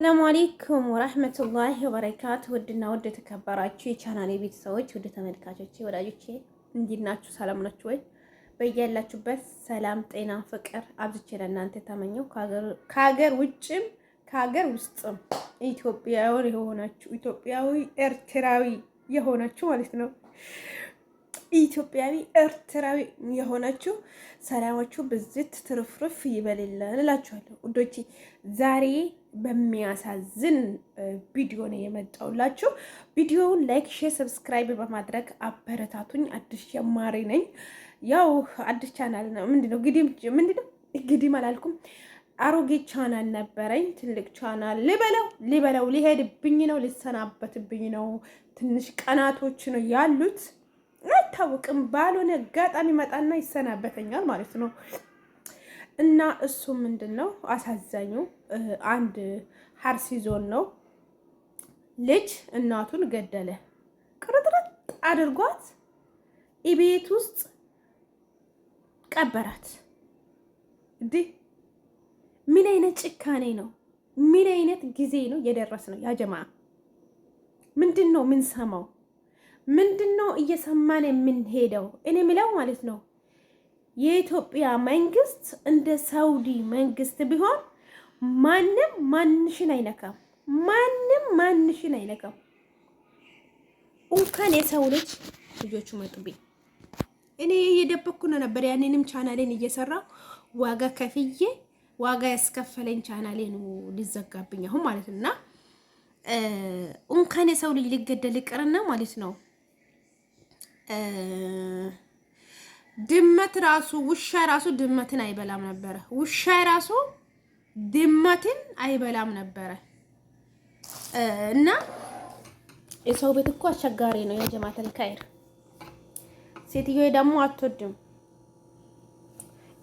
ሰላም አለይኩም ወራህመቱላሂ ወበረካቱ። ውድና ውድ ተከበራችሁ የቻናሌ ቤተሰቦች፣ ውድ ተመልካቾቼ፣ ወዳጆቼ እንዴት ናችሁ? ሰላም ናችሁ ወይ? በያላችሁበት ሰላም፣ ጤና፣ ፍቅር አብዝቼ ለእናንተ ተመኘው። ከሀገር ውጭም ከሀገር ውስጥም ኢትዮጵያዊ ኤርትራዊ የሆናችሁ ማለት ነው ኢትዮጵያዊ ኤርትራዊ የሆናችሁ ሰላማችሁ ብዝት ትርፍርፍ ይበልልን እላችኋለሁ ውዶቼ። ዛሬ በሚያሳዝን ቪዲዮ ነው የመጣሁላችሁ። ቪዲዮውን ላይክ፣ ሼር፣ ሰብስክራይብ በማድረግ አበረታቱኝ። አዲስ ጀማሪ ነኝ። ያው አዲስ ቻናል ነው። ምንድነው ግዲም አላልኩም። አሮጌ ቻናል ነበረኝ። ትልቅ ቻናል ሊበለው ሊሄድብኝ ነው፣ ሊሰናበትብኝ ነው። ትንሽ ቀናቶች ነው ያሉት። አይታወቅም፣ ባልሆነ አጋጣሚ መጣና ይሰናበተኛል ማለት ነው። እና እሱ ምንድነው አሳዛኙ አንድ ሀርሲ ዞን ነው ልጅ እናቱን ገደለ። ቅርጥርጥ አድርጓት ቤት ውስጥ ቀበራት። እንዲህ ምን አይነት ጭካኔ ነው? ምን አይነት ጊዜ ነው የደረስ ነው? ያ ጀማ ምንድነው ምን ሰማው? ምንድነው እየሰማን የምንሄደው? እኔ ምለው ማለት ነው የኢትዮጵያ መንግስት እንደ ሳውዲ መንግስት ቢሆን ማንም ማንሽን አይነካም። እንኳን የሰው ልጆቹ መጡብኝ። እኔ እየደበኩ ነው ነበር። ያንንም ቻናሌን እየሰራው ዋጋ ከፍዬ ዋጋ ያስከፈለኝ ቻናሌ ነው ሊዘጋብኝ አሁን ማለት ነውና እንኳን የሰው ልጅ ሊገደል ይቅርና ማለት ነው ድመት ራሱ ውሻ ራሱ ድመትን አይበላም ነበረ። ውሻ ራሱ ድመትን አይበላም ነበረ። እና የሰው ቤት እኮ አስቸጋሪ ነው። ያ ጀማተል ካይር ሴትዮዋ ደግሞ አትወድም።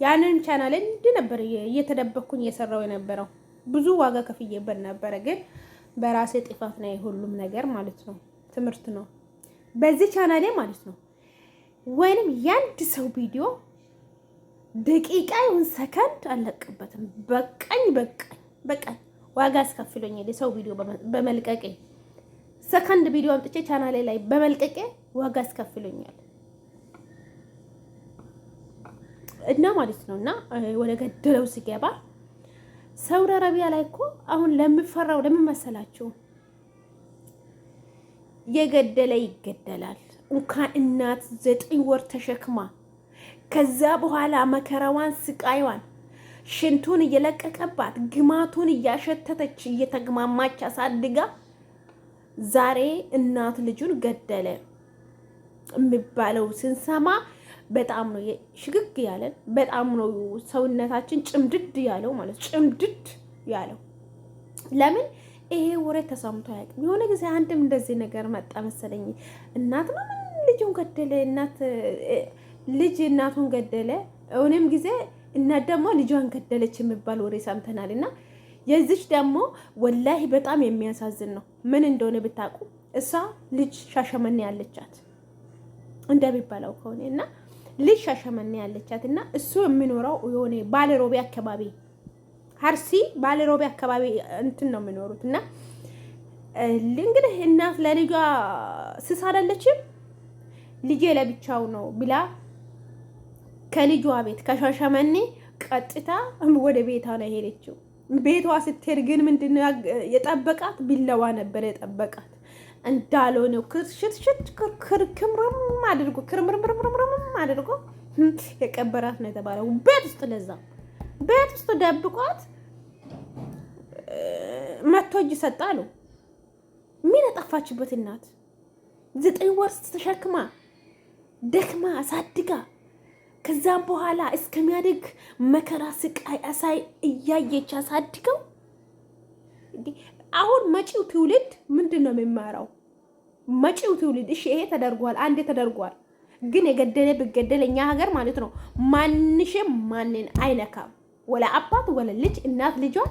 ያንን ቻናል እንዲህ ነበር እየተደበኩኝ እየሰራው የነበረው። ብዙ ዋጋ ከፍዬበት ነበረ፣ ግን በራሴ ጥፋት ነው ሁሉም ነገር ማለት ነው። ትምህርት ነው በዚህ ቻናሌ ማለት ነው። ወይንም ያንድ ሰው ቪዲዮ ደቂቃ ይሁን ሰከንድ አለቅበትም። በቃኝ ዋጋ አስከፍሎኛል። የሰው ቪዲዮ በመልቀቄ ሰከንድ ቪዲዮ አምጥቼ ቻናሌ ላይ በመልቀቄ ዋጋ አስከፍሎኛል እና ማለት ነውና ወደ ገደለው ሲገባ ሳውዲ አረቢያ ላይ እኮ አሁን ለምፈራው ለምን መሰላችሁ? የገደለ ይገደላል። እንኳን እናት 9 ወር ተሸክማ ከዛ በኋላ መከራዋን ስቃይዋን ሽንቱን እየለቀቀባት ግማቱን እያሸተተች እየተግማማች አሳድጋ ዛሬ እናት ልጁን ገደለ የሚባለው ስንሰማ በጣም ነው ሽግግ ያለን። በጣም ነው ሰውነታችን ጭምድድ ያለው ማለት ጭምድድ ያለው። ለምን ይሄ ወሬ ተሰምቶ አያውቅም። የሆነ ጊዜ አንድም እንደዚህ ነገር መጣ መሰለኝ። እናት ነው ልጁን ገደለ፣ ልጅ እናቱን ገደለ። እውንም ጊዜ እናት ደግሞ ልጇን ገደለች የሚባል ወሬ ሰምተናል። እና የዚች ደግሞ ወላሂ በጣም የሚያሳዝን ነው። ምን እንደሆነ ብታውቁ እሷ ልጅ ሻሸመኔ ያለቻት እንደሚባለው ከሆነ እና ልጅ ሻሸመኔ ያለቻት እና እሱ የሚኖረው የሆነ ባለሮቤ አካባቢ ሀርሲ ባለሮቤ አካባቢ እንትን ነው የሚኖሩት። እና እንግዲህ እናት ለልጇ ስስ አይደለችም፣ ልጄ ለብቻው ነው ብላ ከልጇ ቤት ከሻሸመኔ ቀጥታ ወደ ቤቷ ነው የሄደችው። ቤቷ ስትሄድ ግን ምንድነው የጠበቃት? ቢለዋ ነበር የጠበቃት። እንዳልሆነው ክርሽት ክርክምርም አድርጎ የቀበራት ነው የተባለው። ቤት ውስጥ ደብቋት መቶ እጅ ሰጣሉ። ምን አጠፋችበት እናት? 9 ወር ተሸክማ ደክማ አሳድጋ ከዛም በኋላ እስከሚያድግ መከራ ስቃይ አሳይ እያየች አሳድገው። አሁን መጪው ትውልድ ምንድነው የሚማረው? መጪው ትውልድ እሺ ይሄ ተደርጓል፣ አንዴ ተደርጓል። ግን የገደለ ብገደል እኛ ሀገር ማለት ነው ማንሽም ማንን አይነካም። ወላ አባት ወላ ልጅ፣ እናት ልጇን፣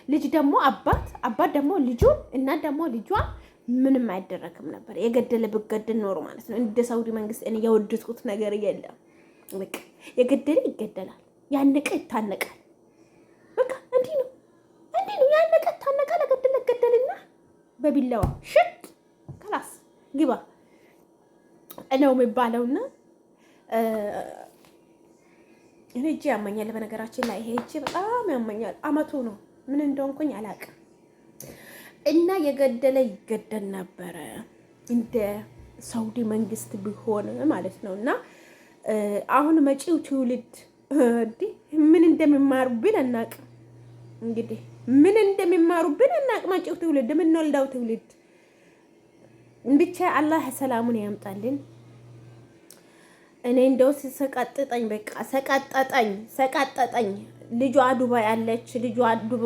ልጅ ደግሞ አባት ደግሞ ልጁን፣ እናት ደግሞ ልጇን ምንም አይደረግም ነበር። የገደለ ብገደል ኖሮ ማለት ነው። እንደ ሳውዲ መንግስት እኔ የወደድኩት ነገር የለም። በቃ የገደለ ይገደላል፣ ያነቀ ይታነቃል። በቃ እንዲህ ነው ያነቀ ይታነቃል፣ የገደለ በቢላዋ ሽጥ ከላስ ግባ ነው የሚባለውና እኔ እጄ ያመኛል። በነገራችን ላይ ይሄ እጄ በጣም ያመኛል። አመቱ ነው ምን እንደሆንኩኝ አላውቅም። እና የገደለ ይገደል ነበረ እንደ ሳውዲ መንግስት ቢሆን ማለት ነው። እና አሁን መጪው ትውልድ ምን እንደሚማሩብን አናውቅም። እንግዲህ ምን እንደሚማሩብን አናውቅም። መጪው ትውልድ የምንወልደው ትውልድ ብቻ አላህ ሰላሙን ያምጣልን። እኔ እንደው ሰቀጥጠኝ በቃ ሰቀጠጠኝ። ልጇ ዱባይ አለች፣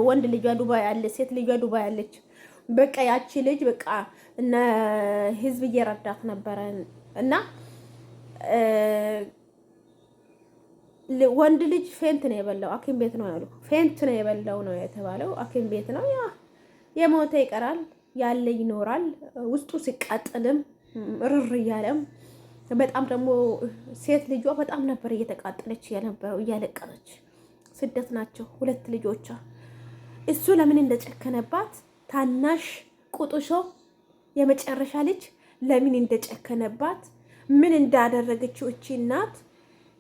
ወንድ ልጇ ዱባይ አለ፣ ሴት ልጇ ዱባይ አለች። በቃ ያቺ ልጅ በቃ እነ ህዝብ እየረዳት ነበረ እና ወንድ ልጅ ፌንት ነው የበላው፣ ሐኪም ቤት ነው ያሉ። ፌንት ነው የበላው ነው የተባለው፣ ሐኪም ቤት ነው። ያ የሞተ ይቀራል፣ ያለ ይኖራል። ውስጡ ሲቃጠልም ርር እያለም በጣም ደግሞ ሴት ልጇ በጣም ነበር እየተቃጠለች የነበረው እያለቀሰች። ስደት ናቸው 2 ልጆቿ። እሱ ለምን እንደጨከነባት ታናሽ ቁጡሾ የመጨረሻ ልጅ ለምን እንደጨከነባት ምን እንዳደረገችው እቺ እናት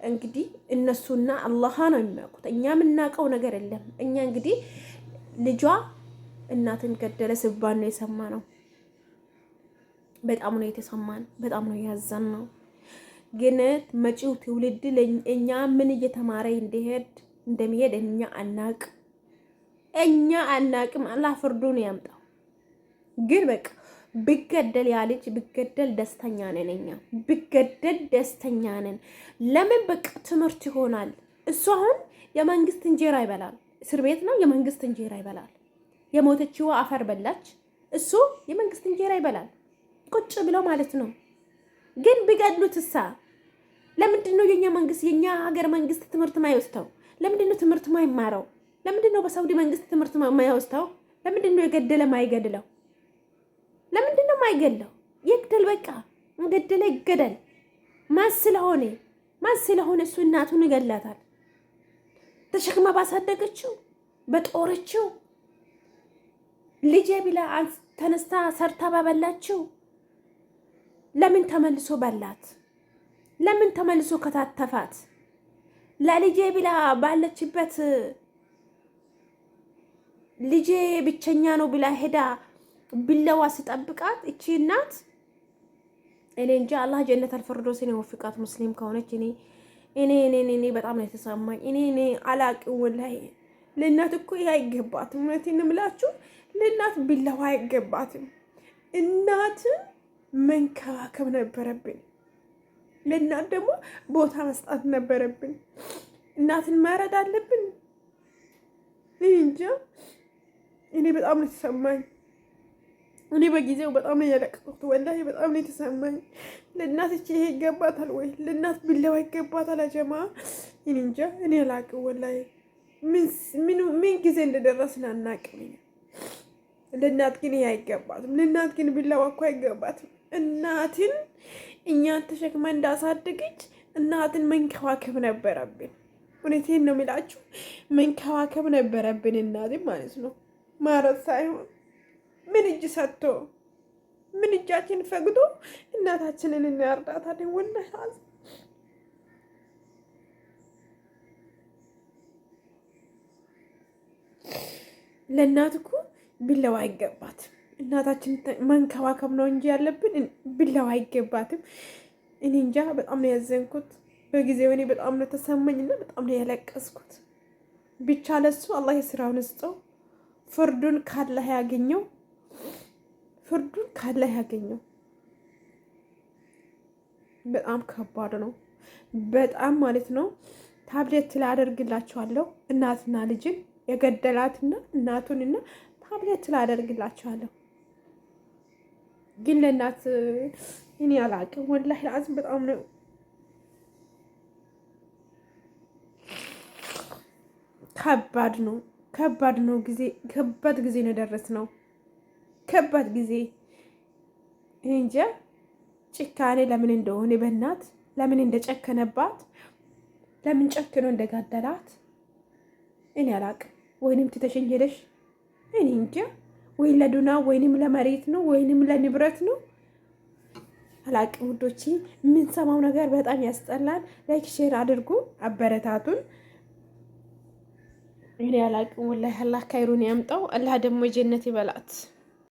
እንግዲህ እነሱና አላህ ነው የሚያውቁት። እኛ የምናውቀው ነገር የለም። እኛ እንግዲህ ልጇ እናትን ገደለ ሲባል ነው የሰማነው። በጣም ነው የተሰማን፣ በጣም ነው ያዘንነው። ግን መጪው ትውልድ እኛ ምን እየተማረ እንደሚሄድ እኛ አናቅም። አላህ ፍርዱን ያምጣው። ግን በቃ ቢገደል ያ ልጅ ቢገደል ደስተኛ ነን። እኛ ቢገደል ደስተኛ ነን። ለምን በቃ ትምህርት ይሆናል። እሱ አሁን የመንግስት እንጀራ ይበላል። እስር ቤት ነው፣ የመንግስት እንጀራ ይበላል። የሞተችው አፈር በላች፣ እሱ የመንግስት እንጀራ ይበላል ቁጭ ብለው ማለት ነው። ግን ቢገድሉትሳ ለምንድን ነው የኛ ሀገር መንግስት ትምህርት ማይወስደው? ለምንድን ነው ትምህርት ማይማረው? ለምንድን ነው በሳውዲ መንግስት ትምህርት ማይወስደው? ለምንድን ነው የገደለ ማይገድለው? ለምንድን ነው ማይገድለው? ይግደል በቃ ገደለ ይገደል። ማን ስለሆነ እሱ እናቱን ይገላታል። ተሸክማ ባሳደገችው በጦረችው ልጄ ብላ ተነስታ ሰርታ ባበላችው ለምን ተመልሶ በላት? ለምን ተመልሶ ከታተፋት? ለልጄ ብላ ባለችበት ልጄ ብቸኛ ነው ብላ ሄዳ ቢላዋ ሲጠብቃት እቺ እናት እኔ እንጃ አላህ ጀነት አልፈርዶስን ይወፍቃት። ሙስሊም ከሆነች እኔ በጣም ነው የተሰማኝ። እኔ አላቅም ወላሂ። ለእናት እኮ ይሄ አይገባትም። እውነቴን እምላችሁ ለእናት ቢላዋ አይገባትም። እናትን መንከባከብ ነበረብን። ለእናት ደግሞ ቦታ መስጣት ነበረብን። እናትን ማረድ አለብን። እንጃ እኔ በጣም ነው የተሰማኝ። እኔ በጊዜው በጣም ነው ያለቀስኩት። ወላሂ በጣም ነው የተሰማኝ። ለእናት እቺ ይሄ ይገባታል ወይ? ለእናት ቢላዋ ይገባታል? አጀማ እኔ እንጃ። እኔ አላቅም ወላሂ። ምን ጊዜ እንደደረስን አናቅም። ለእናት ግን ይሄ አይገባትም። ለእናት ግን ቢላዋ እኮ አይገባትም። እናትን እኛን ተሸክማ እንዳሳደገች እናትን መንከባከብ ነበረብን። እውነቴን ነው የሚላችሁ፣ መንከባከብ ነበረብን እናትን ማለት ነው። ማረት ሳይሆን ምን እጅ ሰጥቶ ምን እጃችን ፈቅዶ እናታችንን እናርዳታለን። ወላሂ ለእናት እኮ ቢላዋ አይገባትም። እናታችን መንከባከብ ነው እንጂ ያለብን ቢላዋ አይገባትም። እኔ እንጃ በጣም ነው ያዘንኩት በጊዜው። እኔ በጣም ነው ተሰማኝና በጣም ነው ያለቀስኩት። ብቻ ለሱ አላህ የስራውን ይስጠው። ፍርዱን ካላህ ያገኘው። በጣም ከባድ ነው፣ በጣም ማለት ነው። ታብሌት ላደርግላችኋለሁ እናትና ልጅን የገደላትና እናቱንና ታብሌት ላደርግላችኋለሁ። ግን ለእናት እኔ አላቅም ወላሂ ለአዝም በጣም ነው ከባድ ነው። ከባድ ጊዜ ነው የደረስነው። ከባድ ጊዜ እንጃ ጭካኔ ለምን እንደሆነ በእናት ለምን እንደጨከነባት ለምን ጨክኖ እንደጋደላት እኔ አላቅም። ወይንም ትተሽኝ ሄደሽ እኔ እንጃ። ወይ ለዱና ወይንም ለመሬት ነው ወይንም ለንብረት ነው። አላቅም ውዶቼ፣ የምንሰማው ነገር በጣም ያስጠላል። ላይክ ሼር አድርጉ፣ አበረታቱን። እኔ አላቅም ወላሂ። አላህ ካይሩን ያምጣው። አላህ ደግሞ ጀነት ይበላት።